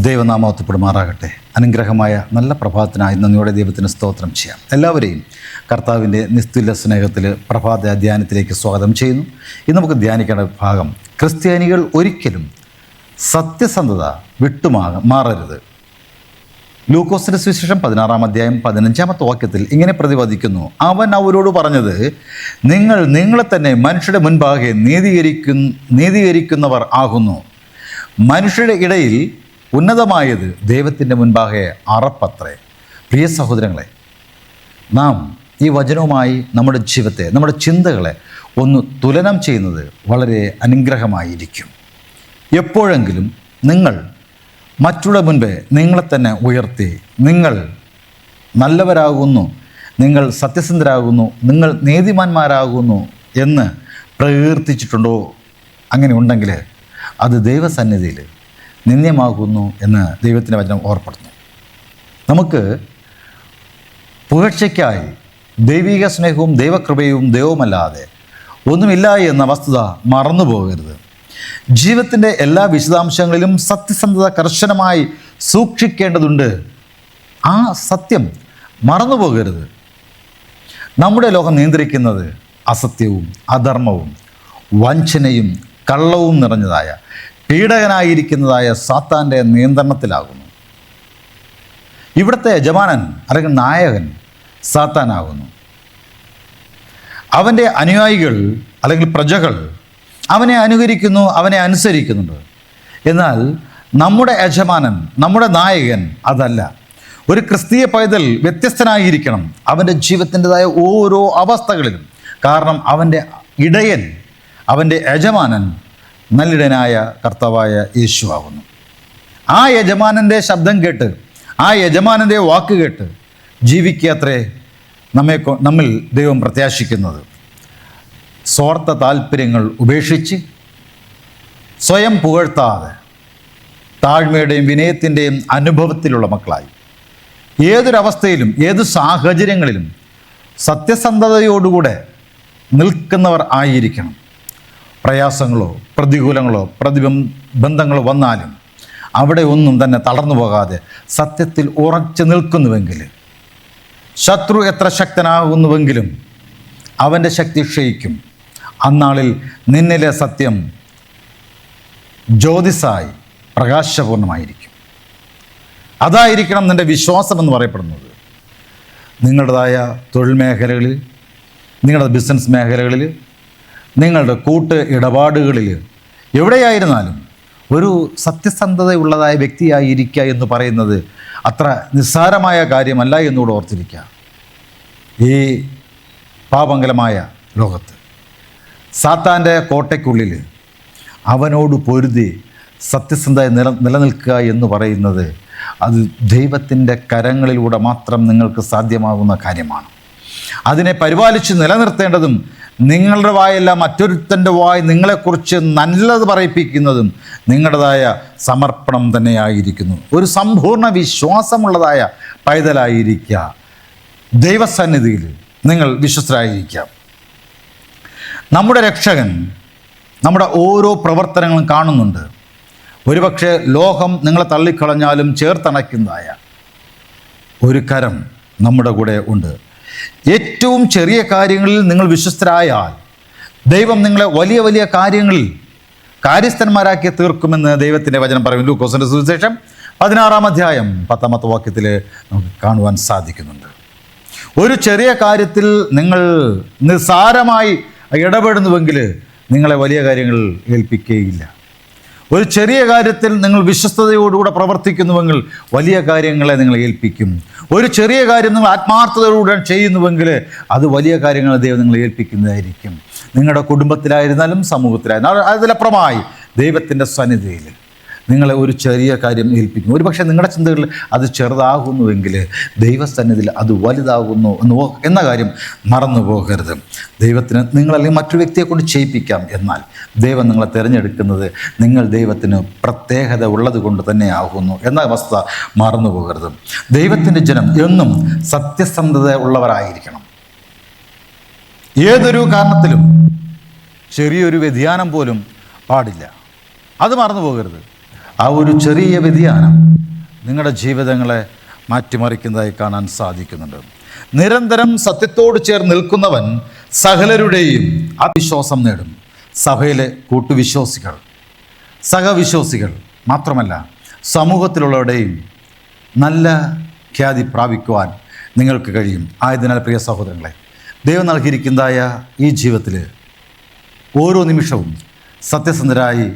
ദൈവനാമത്തിൽപ്പെടുമാറാകട്ടെ. അനുഗ്രഹമായ നല്ല പ്രഭാതത്തിനായി നന്ദിയോടെ ദൈവത്തിന് സ്തോത്രം ചെയ്യാം. എല്ലാവരെയും കർത്താവിൻ്റെ നിസ്തുല്യ സ്നേഹത്തിൽ പ്രഭാത ധ്യാനത്തിലേക്ക് സ്വാഗതം ചെയ്യുന്നു. ഇന്ന് നമുക്ക് ധ്യാനിക്കേണ്ട ഭാഗം, ക്രിസ്ത്യാനികൾ ഒരിക്കലും സത്യസന്ധത മാറരുത്. ലൂക്കോസിൻ്റെ സുവിശേഷം 16-ാം അധ്യായം 15-ാമത്തെ വാക്യത്തിൽ ഇങ്ങനെ പ്രതിപാദിക്കുന്നു: അവൻ അവരോട് പറഞ്ഞത്, നിങ്ങൾ നിങ്ങളെ തന്നെ മനുഷ്യരുടെ മുൻപാകെ നീതീകരിക്കുന്നവർ ആകുന്നു. മനുഷ്യരുടെ ഇടയിൽ ഉന്നതമായത് ദൈവത്തിൻ്റെ മുൻപാകെ അറപ്പത്രേ. പ്രിയ സഹോദരങ്ങളെ, നാം ഈ വചനവുമായി നമ്മുടെ ജീവിതത്തെ, നമ്മുടെ ചിന്തകളെ ഒന്ന് തുലനം ചെയ്യുന്നത് വളരെ അനുഗ്രഹമായിരിക്കും. എപ്പോഴെങ്കിലും നിങ്ങൾ മറ്റുള്ള മുൻപേ നിങ്ങളെ തന്നെ ഉയർത്തി, നിങ്ങൾ നല്ലവരാകുന്നു, നിങ്ങൾ സത്യസന്ധരാകുന്നു, നിങ്ങൾ നീതിമാന്മാരാകുന്നു എന്ന് പ്രകീർത്തിച്ചിട്ടുണ്ടോ? അങ്ങനെ ഉണ്ടെങ്കിൽ അത് ദൈവസന്നിധിയിൽ നിന്ദ്യമാകുന്നു എന്ന് ദൈവത്തിൻ്റെ വചനം ഓർപ്പെടുന്നു. നമുക്ക് പുകഴ്ചയ്ക്കായി ദൈവിക സ്നേഹവും ദൈവകൃപയും ദൈവവുമല്ലാതെ ഒന്നുമില്ല എന്ന വസ്തുത മറന്നു പോകരുത്. ജീവിതത്തിൻ്റെ എല്ലാ വിശദാംശങ്ങളിലും സത്യസന്ധത കർശനമായി സൂക്ഷിക്കേണ്ടതുണ്ട്. ആ സത്യം മറന്നു പോകരുത്. നമ്മുടെ ലോകം നിയന്ത്രിക്കുന്നത് അസത്യവും അധർമ്മവും വഞ്ചനയും കള്ളവും നിറഞ്ഞതായ പീഡകനായിരിക്കുന്നതായ സാത്താൻ്റെ നിയന്ത്രണത്തിലാകുന്നു. ഇവിടുത്തെ യജമാനൻ അല്ലെങ്കിൽ നായകൻ സാത്താനാകുന്നു. അവൻ്റെ അനുയായികൾ അല്ലെങ്കിൽ പ്രജകൾ അവനെ അനുകരിക്കുന്നു, അവനെ അനുസരിക്കുന്നുണ്ട്. എന്നാൽ നമ്മുടെ യജമാനൻ, നമ്മുടെ നായകൻ അതല്ല. ഒരു ക്രിസ്തീയ പൈതൽ വ്യത്യസ്തനായിരിക്കണം അവൻ്റെ ജീവിതത്തിൻ്റെതായ ഓരോ അവസ്ഥകളിലും. കാരണം അവൻ്റെ ഇടയൻ, അവൻ്റെ യജമാനൻ നല്ലിടനായ കർത്താവായ യേശു ആകുന്നു. ആ യജമാനൻ്റെ ശബ്ദം കേട്ട്, ആ യജമാനൻ്റെ വാക്ക് കേട്ട് ജീവിക്കാത്രേ നമ്മിൽ ദൈവം പ്രത്യാശിക്കുന്നത്. സ്വാർത്ഥ താല്പര്യങ്ങൾ ഉപേക്ഷിച്ച് സ്വയം പുകഴ്ത്താതെ താഴ്മയുടെയും വിനയത്തിൻ്റെയും അനുഭവത്തിലുള്ള മക്കളായി ഏതൊരവസ്ഥയിലും ഏതു സാഹചര്യങ്ങളിലും സത്യസന്ധതയോടുകൂടെ നിൽക്കുന്നവർ ആയിരിക്കണം. പ്രയാസങ്ങളോ പ്രതികൂലങ്ങളോ പ്രതിബന്ധങ്ങളോ വന്നാലും അവിടെ ഒന്നും തന്നെ തളർന്നു പോകാതെ സത്യത്തിൽ ഉറച്ചു നിൽക്കുന്നുവെങ്കിൽ, ശത്രു എത്ര ശക്തനാകുന്നുവെങ്കിലും അവൻ്റെ ശക്തി ക്ഷയിക്കും. അന്നാളിൽ നിന്നിലെ സത്യം ജ്യോതിസായി പ്രകാശപൂർണമായിരിക്കും. അതായിരിക്കണം നിൻ്റെ വിശ്വാസമെന്ന് പറയപ്പെടുന്നത്. നിങ്ങളുടേതായ തൊഴിൽ മേഖലകളിൽ, നിങ്ങളുടെ ബിസിനസ് മേഖലകളിൽ, നിങ്ങളുടെ കൂട്ട് ഇടപാടുകളിൽ, എവിടെയായിരുന്നാലും ഒരു സത്യസന്ധതയുള്ളതായ വ്യക്തിയായിരിക്കുക എന്ന് പറയുന്നത് അത്ര നിസ്സാരമായ കാര്യമല്ല എന്നുകൂടെ ഓർത്തിരിക്കുക. ഈ പാപങ്കലമായ ലോകത്ത് സാത്താൻ്റെ കോട്ടയ്ക്കുള്ളിൽ അവനോട് പൊരുതി സത്യസന്ധത നിലനിൽക്കുക എന്ന് പറയുന്നത് അത് ദൈവത്തിൻ്റെ കരങ്ങളിലൂടെ മാത്രം നിങ്ങൾക്ക് സാധ്യമാകുന്ന കാര്യമാണ്. അതിനെ പരിപാലിച്ച് നിലനിർത്തേണ്ടതും നിങ്ങളുടെ വായല്ല മറ്റൊരുത്തൻ്റെ വായ് നിങ്ങളെക്കുറിച്ച് നല്ലത് പറയിപ്പിക്കുന്നതും നിങ്ങളുടേതായ സമർപ്പണം തന്നെയായിരിക്കുന്നു. ഒരു സമ്പൂർണ്ണ വിശ്വാസമുള്ളതായ പൈതലായിരിക്കുക. ദൈവസന്നിധിയിൽ നിങ്ങൾ വിശ്വസ്തരായിരിക്കാം. നമ്മുടെ രക്ഷകൻ നമ്മുടെ ഓരോ പ്രവർത്തനങ്ങളും കാണുന്നുണ്ട്. ഒരുപക്ഷെ ലോകം നിങ്ങളെ തള്ളിക്കളഞ്ഞാലും ചേർത്തണയ്ക്കുന്നതായ ഒരു കരം നമ്മുടെ കൂടെ ഉണ്ട്. ഏറ്റവും ചെറിയ കാര്യങ്ങളിൽ നിങ്ങൾ വിശ്വസ്തരായാൽ ദൈവം നിങ്ങളെ വലിയ വലിയ കാര്യങ്ങളിൽ കാര്യസ്ഥന്മാരാക്കി തീർക്കുമെന്ന് ദൈവത്തിൻ്റെ വചനം പറയും. ലൂക്കോസിൻ്റെ സുവിശേഷം 16-ാം അധ്യായം 10-ാമത്തെ വാക്യത്തിൽ നമുക്ക് കാണുവാൻ സാധിക്കുന്നുണ്ട്. ഒരു ചെറിയ കാര്യത്തിൽ നിങ്ങൾ നിസ്സാരമായി ഇടപെടുന്നുവെങ്കിൽ നിങ്ങളെ വലിയ കാര്യങ്ങൾ ഏൽപ്പിക്കുകയില്ല. ഒരു ചെറിയ കാര്യത്തിൽ നിങ്ങൾ വിശ്വസ്തയോടുകൂടെ പ്രവർത്തിക്കുന്നുവെങ്കിൽ വലിയ കാര്യങ്ങളെ നിങ്ങൾ ഏൽപ്പിക്കും. ഒരു ചെറിയ കാര്യം നിങ്ങൾ ആത്മാർത്ഥതയോടെ ചെയ്യുന്നുവെങ്കിൽ അത് വലിയ കാര്യങ്ങൾ ദൈവം നിങ്ങളെ ഏൽപ്പിക്കുന്നതായിരിക്കും. നിങ്ങളുടെ കുടുംബത്തിലായിരുന്നാലും സമൂഹത്തിലായിരുന്നാലും അതിലപ്പുറമായി ദൈവത്തിൻ്റെ സന്നിധിയിൽ നിങ്ങളെ ഒരു ചെറിയ കാര്യം ഏൽപ്പിക്കും. ഒരുപക്ഷെ നിങ്ങളുടെ ചിന്തകളിൽ അത് ചെറുതാകുന്നുവെങ്കിൽ ദൈവസന്നിധിയിൽ അത് വലുതാകുന്നു എന്ന കാര്യം മറന്നു പോകരുത്. ദൈവത്തിന് നിങ്ങളല്ലെങ്കിൽ മറ്റൊരു വ്യക്തിയെ കൊണ്ട് ചെയ്യിപ്പിക്കാം. എന്നാൽ ദൈവം നിങ്ങളെ തിരഞ്ഞെടുക്കുന്നത് നിങ്ങൾ ദൈവത്തിന് പ്രത്യേകത ഉള്ളത് കൊണ്ട് തന്നെ ആകുന്നു എന്ന വസ്തുത മറന്നു പോകരുത്. ദൈവത്തിൻ്റെ ജനം എന്നും സത്യസന്ധത ഉള്ളവരായിരിക്കണം. ഏതൊരു കാരണത്തിലും ചെറിയൊരു വ്യതിയാനം പോലും പാടില്ല. അത് മറന്നു പോകരുത്. ആ ഒരു ചെറിയ വ്യതിയാനം നിങ്ങളുടെ ജീവിതങ്ങളെ മാറ്റിമറിക്കുന്നതായി കാണാൻ സാധിക്കുന്നുണ്ട്. നിരന്തരം സത്യത്തോട് ചേർന്ന് നിൽക്കുന്നവൻ സകലരുടെയും ആത്മവിശ്വാസം നേടും. സഭയിലെ കൂട്ടുവിശ്വാസികൾ, സഹവിശ്വാസികൾ മാത്രമല്ല സമൂഹത്തിലുള്ളവരുടെയും നല്ല ഖ്യാതി പ്രാപിക്കുവാൻ നിങ്ങൾക്ക് കഴിയും. ആയതിനാൽ പ്രിയ സഹോദരങ്ങളെ, ദൈവം നൽകിയിരിക്കുന്നതായ ഈ ജീവിതത്തിൽ ഓരോ നിമിഷവും സത്യസന്ധരായി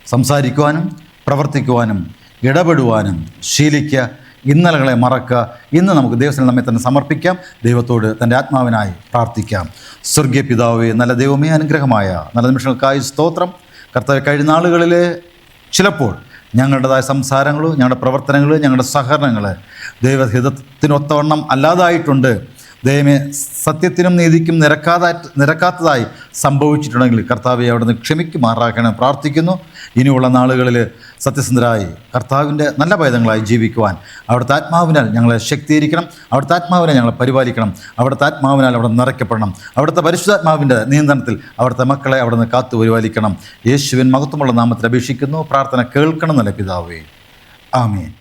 സംസാരിക്കുവാനും പ്രവർത്തിക്കുവാനും ഇടപെടുവാനും ശീലിക്കുക. ഇന്നലകളെ മറക്കുക. ഇന്ന് നമുക്ക് ദൈവത്തിന് നമ്മെ തന്നെ സമർപ്പിക്കാം. ദൈവത്തോട് തൻ്റെ ആത്മാവിനായി പ്രാർത്ഥിക്കാം. സ്വർഗീയ പിതാവേ, നല്ല ദൈവമേ, അനുഗ്രഹമായ നല്ല നിമിഷങ്ങൾക്കായി സ്തോത്രം. കർത്താവേ, കഴിഞ്ഞ നാളുകളിൽ ചിലപ്പോൾ ഞങ്ങളുടേതായ സംസാരങ്ങൾ, ഞങ്ങളുടെ പ്രവർത്തനങ്ങൾ, ഞങ്ങളുടെ സഹകരണങ്ങൾ ദൈവഹിതത്തിനൊത്തവണ്ണം അല്ലാതായിട്ടുണ്ട്. ദൈവമേ, സത്യത്തിനും നീതിക്കും നിരക്കാത്തതായി സംഭവിച്ചിട്ടുണ്ടെങ്കിൽ കർത്താവെ അവിടുന്ന് ക്ഷമിക്കുമാറാക്കണം പ്രാർത്ഥിക്കുന്നു. ഇനിയുള്ള നാളുകളിൽ സത്യസന്ധരായി കർത്താവിൻ്റെ നല്ല പൈതങ്ങളായി ജീവിക്കുവാൻ അവിടുത്തെ ആത്മാവിനാൽ ഞങ്ങളെ ശക്തീകരിക്കണം. അവിടുത്തെ ആത്മാവിനെ ഞങ്ങളെ പരിപാലിക്കണം. അവിടുത്തെ ആത്മാവിനാൽ അവിടെ നിറയ്ക്കപ്പെടണം. അവിടുത്തെ പരിശുദ്ധാത്മാവിൻ്റെ നിയന്ത്രണത്തിൽ അവിടുത്തെ മക്കളെ അവിടെ നിന്ന് കാത്തു പരിപാലിക്കണം. യേശുവിൻ മഹത്വമുള്ള നാമത്തിൽ അപേക്ഷിക്കുന്നു. പ്രാർത്ഥന കേൾക്കണം നല്ല പിതാവേ. ആമേൻ.